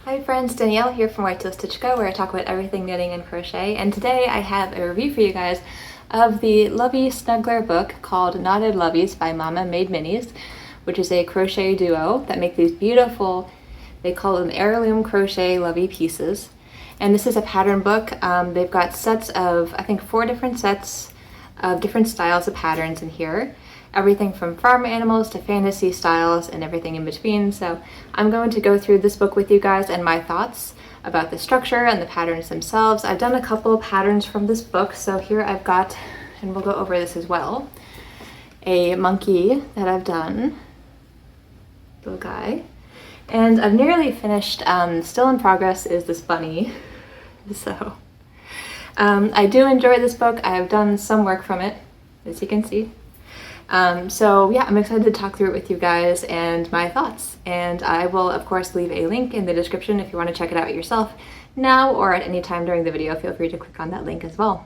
Hi friends, Danielle here from White Tail Stitch Co, where I talk about everything knitting and crochet, and today I have a review for you guys of the Loveys Snuggler book called Knotted Loveys by Mama Made Minis, which is a crochet duo that make these beautiful, they call them heirloom crochet lovey pieces. And this is a pattern book. They've got sets of, I think, 4 different sets of different styles of patterns in here. Everything from farm animals to fantasy styles and everything in between. So I'm going to go through this book with you guys and my thoughts about the structure and the patterns themselves. I've done a couple of patterns from this book. So here I've got, and we'll go over this as well, a monkey that I've done, little guy. And I've nearly finished, still in progress is this bunny. So I do enjoy this book. I've done some work from it, as you can see. So yeah, I'm excited to talk through it with you guys and my thoughts. And I will, of course, leave a link in the description if you want to check it out yourself now or at any time during the video. Feel free to click on that link as well.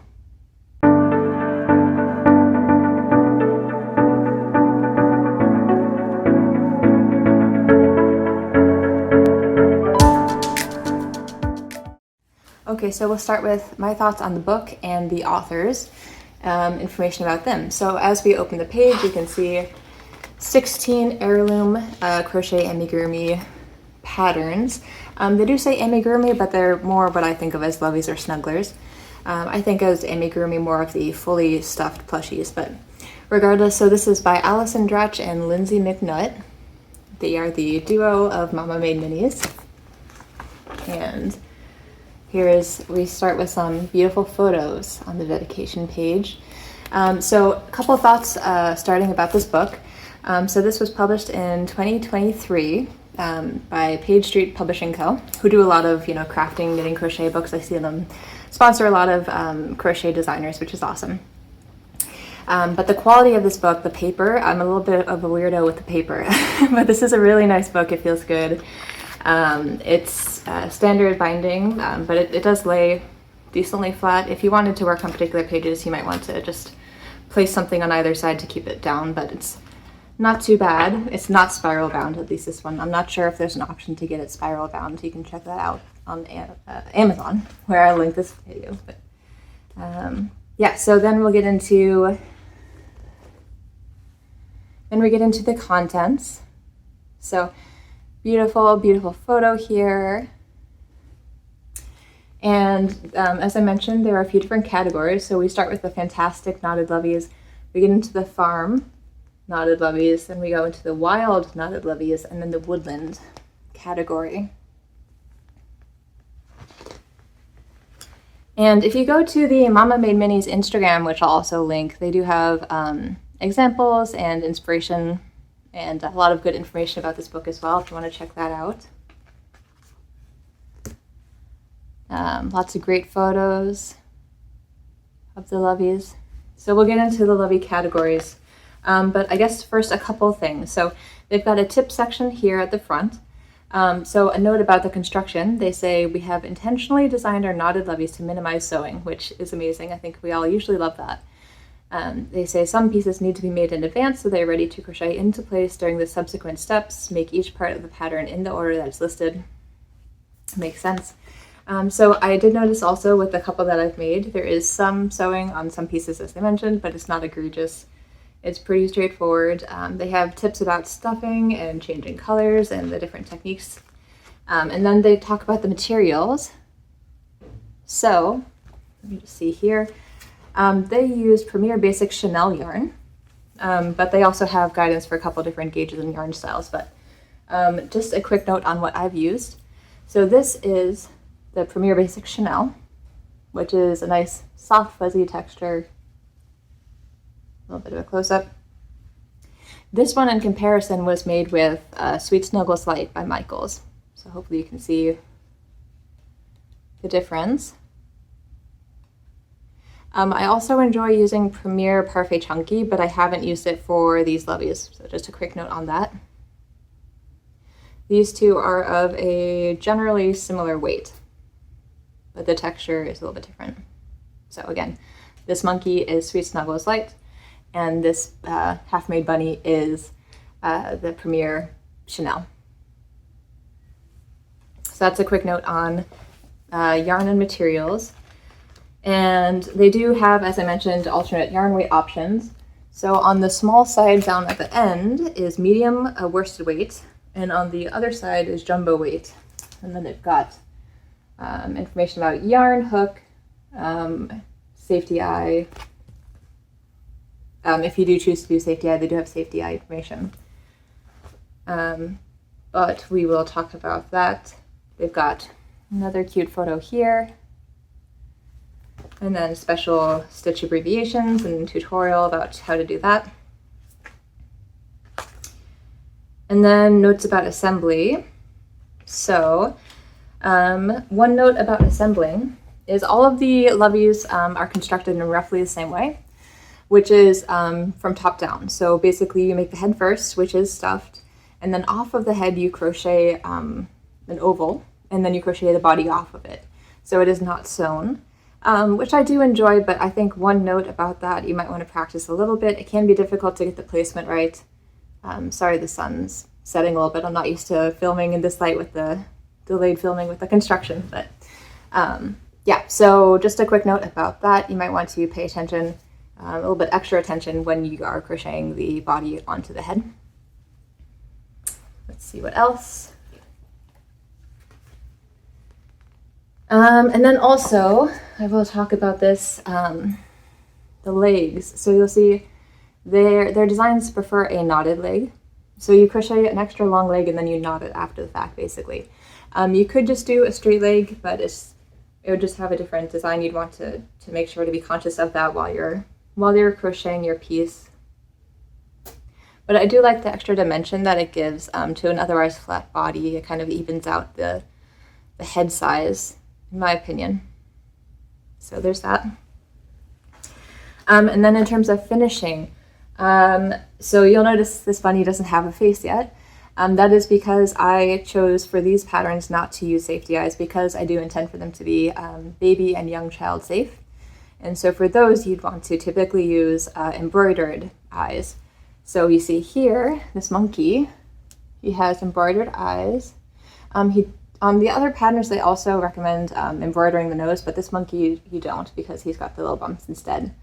Okay, so we'll start with my thoughts on the book and the authors. Information about them. So as we open the page, you can see 16 heirloom crochet amigurumi patterns. They do say amigurumi, but they're more what I think of as loveys or snugglers. I think as amigurumi more of the fully stuffed plushies, but regardless, so this is by Allison Dratch and Lindsay McNutt. They are the duo of Mama Made Minis. And we start with some beautiful photos on the dedication page. So a couple of thoughts starting about this book. So this was published in 2023 by Page Street Publishing Co., who do a lot of, crafting, knitting, crochet books. I see them sponsor a lot of crochet designers, which is awesome. But the quality of this book, the paper, I'm a little bit of a weirdo with the paper, but this is a really nice book. It feels good. It's standard binding, but it does lay decently flat. If you wanted to work on particular pages, you might want to just place something on either side to keep it down, but it's not too bad. It's not spiral bound, at least this one. I'm not sure if there's an option to get it spiral bound. You can check that out on Amazon, where I link this video. But yeah, so then we get into the contents. So beautiful, beautiful photo here. And as I mentioned, there are a few different categories. So we start with the fantastic knotted loveys. We get into the farm knotted loveys, then we go into the wild knotted loveys, and then the woodland category. And if you go to the Mama Made Minis Instagram, which I'll also link, they do have examples and inspiration and a lot of good information about this book as well, if you want to check that out. Lots of great photos of the loveys. So we'll get into the lovey categories. But I guess first a couple things. So they've got a tip section here at the front. So a note about the construction. They say, we have intentionally designed our knotted loveys to minimize sewing, which is amazing. I think we all usually love that. They say some pieces need to be made in advance so they're ready to crochet into place during the subsequent steps. Make each part of the pattern in the order that's listed. Makes sense. So I did notice also with the couple that I've made, there is some sewing on some pieces as they mentioned, but it's not egregious. It's pretty straightforward. They have tips about stuffing and changing colors and the different techniques. And then they talk about the materials. So let me just see here. They use Premier Basic Chanel yarn, but they also have guidance for a couple different gauges and yarn styles. But just a quick note on what I've used. So this is the Premier Basic Chanel, which is a nice soft fuzzy texture. A little bit of a close-up. This one in comparison was made with Sweet Snuggles Light by Michaels. So hopefully you can see the difference. I also enjoy using Premier Parfait Chunky, but I haven't used it for these loveys, so just a quick note on that. These two are of a generally similar weight, but the texture is a little bit different. So again, this monkey is Sweet Snuggles Light, and this half-made bunny is the Premier Chanel. So that's a quick note on yarn and materials. And they do have, as I mentioned, alternate yarn weight options. So on the small side down at the end is medium worsted weight, and on the other side is jumbo weight. And then they've got information about yarn, hook, safety eye. If you do choose to do safety eye, they do have safety eye information. But we will talk about that. They've got another cute photo here. And then special stitch abbreviations and tutorial about how to do that. And then notes about assembly. So one note about assembling is all of the Loveys are constructed in roughly the same way, which is from top down. So basically you make the head first, which is stuffed, and then off of the head you crochet an oval, and then you crochet the body off of it. So it is not sewn. Which I do enjoy, but I think one note about that, you might want to practice a little bit. It can be difficult to get the placement right. Sorry, the sun's setting a little bit. I'm not used to filming in this light with the delayed filming with the construction, but yeah, so just a quick note about that. You might want to pay attention, a little bit extra attention when you are crocheting the body onto the head. Let's see what else. And then also, I will talk about this, the legs. So you'll see their designs prefer a knotted leg. So you crochet an extra long leg and then you knot it after the fact, basically. You could just do a straight leg, but it would just have a different design. You'd want to make sure to be conscious of that while you're crocheting your piece. But I do like the extra dimension that it gives to an otherwise flat body. It kind of evens out the head size, in my opinion. So there's that. And then in terms of finishing, so you'll notice this bunny doesn't have a face yet. That is because I chose for these patterns not to use safety eyes, because I do intend for them to be baby and young child safe. And so for those, you'd want to typically use embroidered eyes. So you see here, this monkey, he has embroidered eyes. On the other patterns, they also recommend embroidering the nose, but this monkey you don't, because he's got the little bumps instead.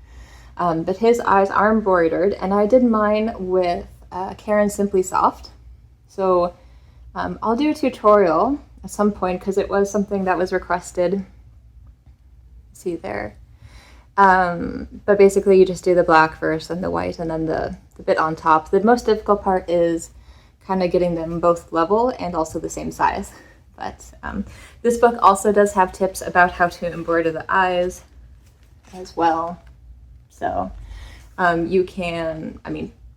But his eyes are embroidered, and I did mine with Karen's Simply Soft. So I'll do a tutorial at some point, because it was something that was requested. See there. But basically you just do the black first and the white and then the bit on top. The most difficult part is kind of getting them both level and also the same size. But this book also does have tips about how to embroider the eyes as well. So you can,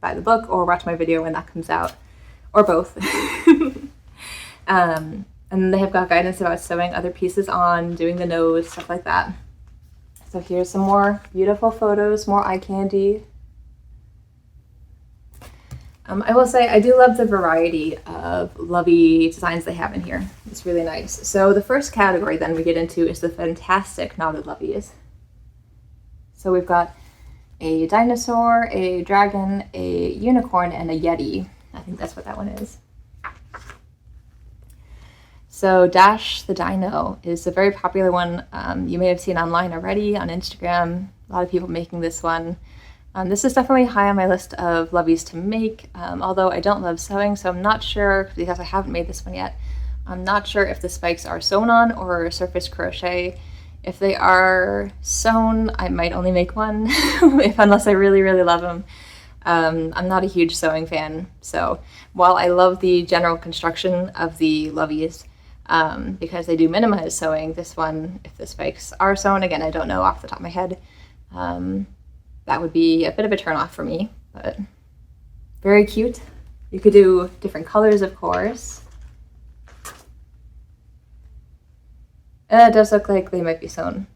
buy the book or watch my video when that comes out, or both. And they have got guidance about sewing other pieces on, doing the nose, stuff like that. So here's some more beautiful photos, more eye candy. I will say I do love the variety of lovey designs they have in here. It's really nice. So the first category then we get into is the fantastic knotted loveys. So we've got a dinosaur, a dragon, a unicorn, and a yeti. I think that's what that one is. So Dash the Dino is a very popular one. You may have seen online already on Instagram. A lot of people making this one. This is definitely high on my list of loveys to make, although I don't love sewing, so I'm not sure, because I haven't made this one yet, I'm not sure if the spikes are sewn on or surface crochet. If they are sewn, I might only make one, unless I really, really love them. I'm not a huge sewing fan, so while I love the general construction of the loveys, because they do minimize sewing, this one, if the spikes are sewn, again, I don't know off the top of my head, that would be a bit of a turn off for me, but very cute. You could do different colors, of course. It does look like they might be sewn.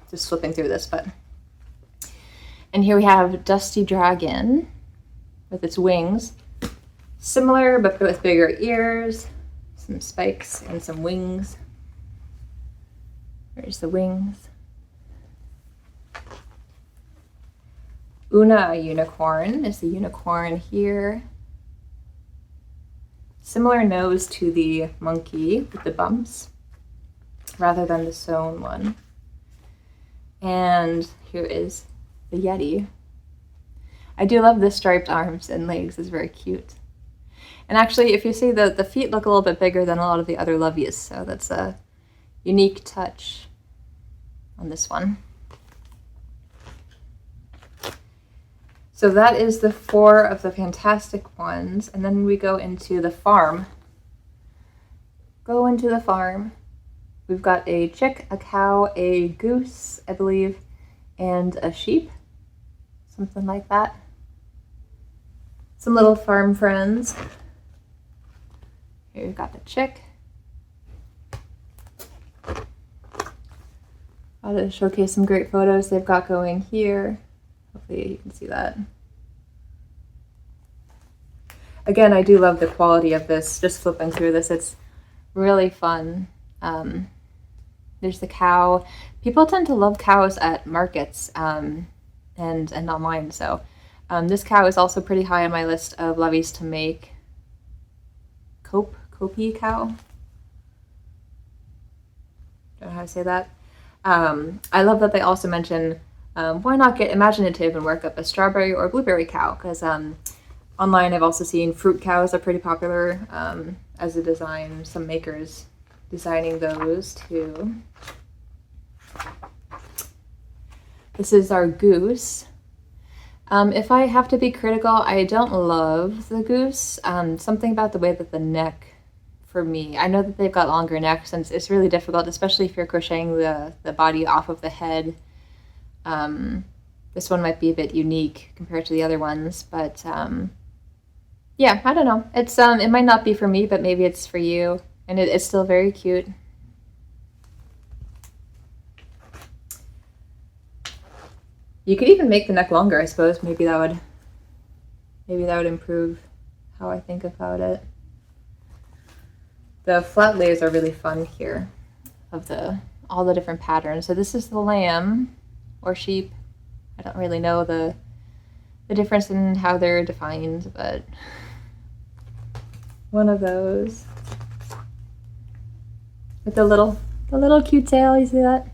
Just flipping through this, but. And here we have Dusty Dragon with its wings. Similar, but with bigger ears, some spikes, and some wings. There's the wings. Una Unicorn is the unicorn here. similar nose to the monkey with the bumps rather than the sewn one. And here is the Yeti. I do love the striped arms and legs, it's very cute. And actually, if you see, the feet look a little bit bigger than a lot of the other Loveys, so that's a unique touch on this one. So that is the 4 of the fantastic ones, and then we go into the farm. We've got a chick, a cow, a goose, I believe, and a sheep, something like that. Some little farm friends. Here we've got the chick. I'll just showcase some great photos they've got going here. Hopefully you can see that. Again, I do love the quality of this, just flipping through this. It's really fun. There's the cow. People tend to love cows at markets and online, so this cow is also pretty high on my list of Loveys to make. Kopi cow? Don't know how to say that. I love that they also mention why not get imaginative and work up a strawberry or blueberry cow, because online I've also seen fruit cows are pretty popular as a design. Some makers designing those too. This is our goose. If I have to be critical, I don't love the goose. Something about the way that the neck, for me, I know that they've got longer necks and it's really difficult, especially if you're crocheting the body off of the head. This one might be a bit unique compared to the other ones, but yeah, I don't know. It's it might not be for me, but maybe it's for you, and it's still very cute. You could even make the neck longer, I suppose. Maybe that would improve how I think about it. The flat lays are really fun here of all the different patterns. So this is the lamb or sheep. I don't really know the difference in how they're defined, but one of those with the little cute tail. You see that?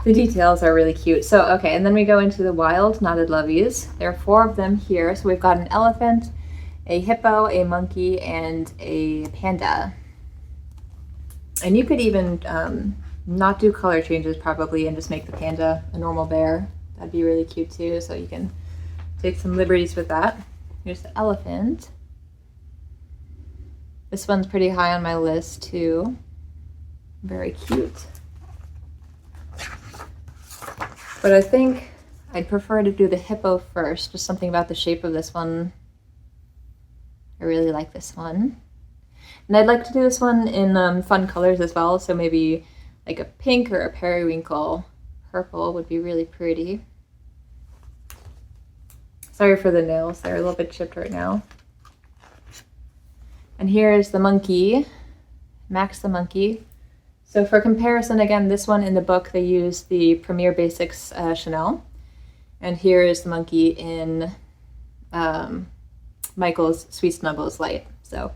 The details are really cute. So, okay, and then we go into the wild knotted Loveys. There are 4 of them here. So we've got an elephant, a hippo, a monkey, and a panda. And you could even not do color changes probably and just make the panda a normal bear. That'd be really cute too, so you can take some liberties with that. Here's the elephant. This one's pretty high on my list too. Very cute. But I think I'd prefer to do the hippo first. Just something about the shape of this one. I really like this one. And I'd like to do this one in fun colors as well. So maybe like a pink or a periwinkle purple would be really pretty. Sorry for the nails. They're a little bit chipped right now. And here is the monkey. Max the monkey. So for comparison, again, this one in the book, they use the Premier Basics Chanel. And here is the monkey in Michael's Sweet Snuggles Light. So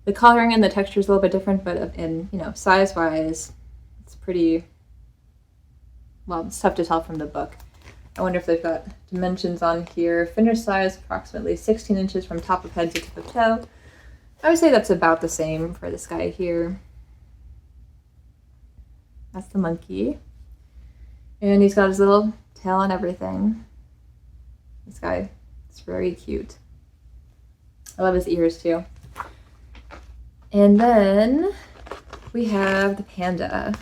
the coloring and the texture is a little bit different, but in, size-wise, it's pretty, well, it's tough to tell from the book. I wonder if they've got dimensions on here. Finished size, approximately 16 inches from top of head to tip of toe. I would say that's about the same for this guy here. That's the monkey. And he's got his little tail and everything. This guy is very cute. I love his ears too. And then we have the panda.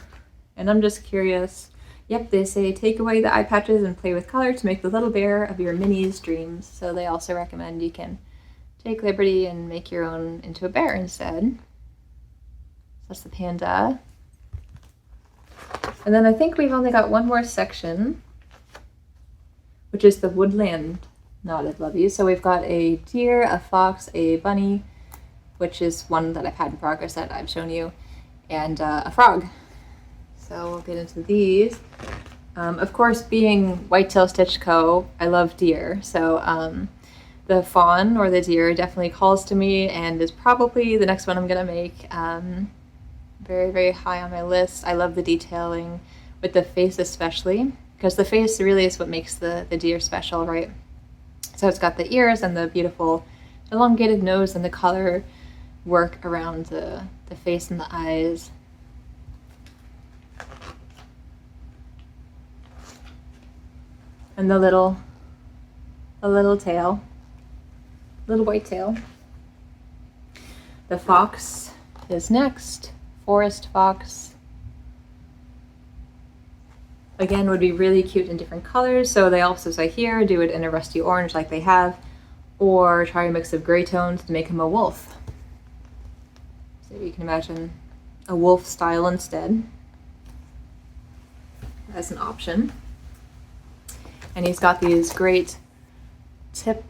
And I'm just curious. Yep, they say take away the eye patches and play with color to make the little bear of your Minnie's dreams. So they also recommend you can take liberty and make your own into a bear instead. So that's the panda. And then I think we've only got one more section, which is the woodland knotted Loveys. So we've got a deer, a fox, a bunny, which is one that I've had in progress that I've shown you, and a frog. So we'll get into these. Of course, being Whitetail Stitch Co., I love deer. So The fawn or the deer definitely calls to me and is probably the next one I'm gonna make. Very, very high on my list. I love the detailing with the face especially, because the face really is what makes the deer special, right? So it's got the ears and the beautiful elongated nose and the color work around the face and the eyes. And the little tail, little white tail. The fox is next, forest fox. Again, would be really cute in different colors. So they also say here, do it in a rusty orange like they have, or try a mix of gray tones to make him a wolf. So you can imagine a wolf style instead as an option. And he's got these great tip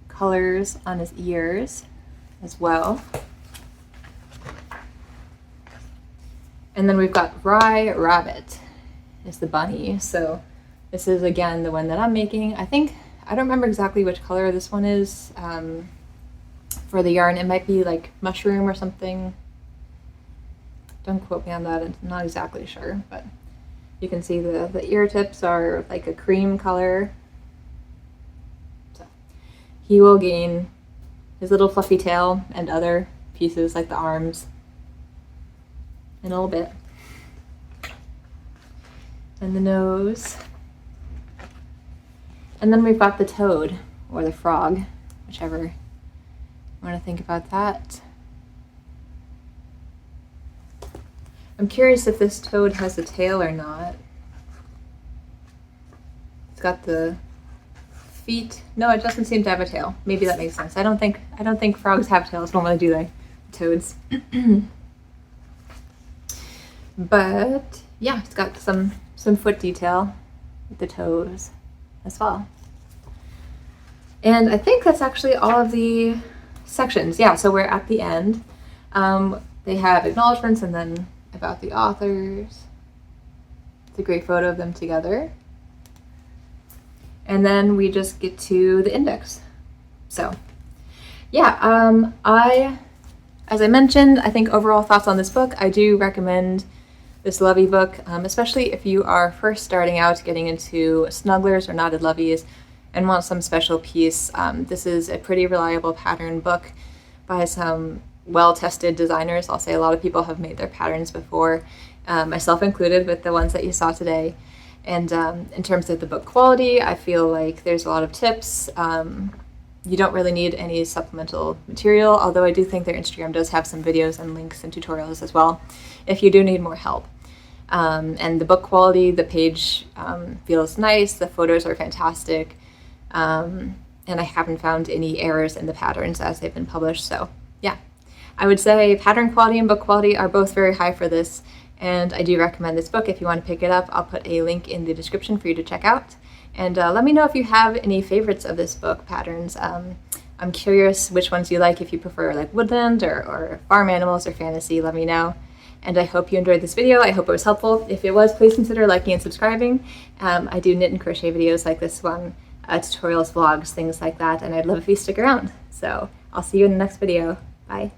colors on his ears as well. And then we've got Rye Rabbit is the bunny. So this is again the one that I'm making. I don't remember exactly which color this one is for the yarn. It might be like mushroom or something. Don't quote me on that, I'm not exactly sure, but you can see the ear tips are like a cream color. So he will gain his little fluffy tail and other pieces like the arms in a little bit. And the nose. And then we've got the toad or the frog, whichever you want to think about that. I'm curious if this toad has a tail or not. It's got the feet. No, it doesn't seem to have a tail. Maybe that makes sense. I don't think frogs have tails normally, do they? Toads. But yeah, it's got some foot detail with the toes as well. And I think that's actually all of the sections. Yeah, so we're at the end. They have acknowledgements and then about the authors. It's a great photo of them together. And then we just get to the index. So yeah, as I mentioned, I think overall thoughts on this book, I do recommend this Lovey book, especially if you are first starting out getting into snugglers or knotted Loveys and want some special piece. This is a pretty reliable pattern book by some well-tested designers. I'll say a lot of people have made their patterns before, myself included, with the ones that you saw today. And in terms of the book quality, I feel like there's a lot of tips. You don't really need any supplemental material, although I do think their Instagram does have some videos and links and tutorials as well, if you do need more help. And the book quality, the page feels nice, the photos are fantastic, and I haven't found any errors in the patterns as they've been published, so yeah. I would say pattern quality and book quality are both very high for this, and I do recommend this book if you want to pick it up. I'll put a link in the description for you to check out. And let me know if you have any favorites of this book patterns. I'm curious which ones you like, if you prefer like woodland or farm animals or fantasy, let me know. And I hope you enjoyed this video. I hope it was helpful. If it was, please consider liking and subscribing. I do knit and crochet videos like this one, tutorials, vlogs, things like that, and I'd love if you stick around. So I'll see you in the next video. Bye.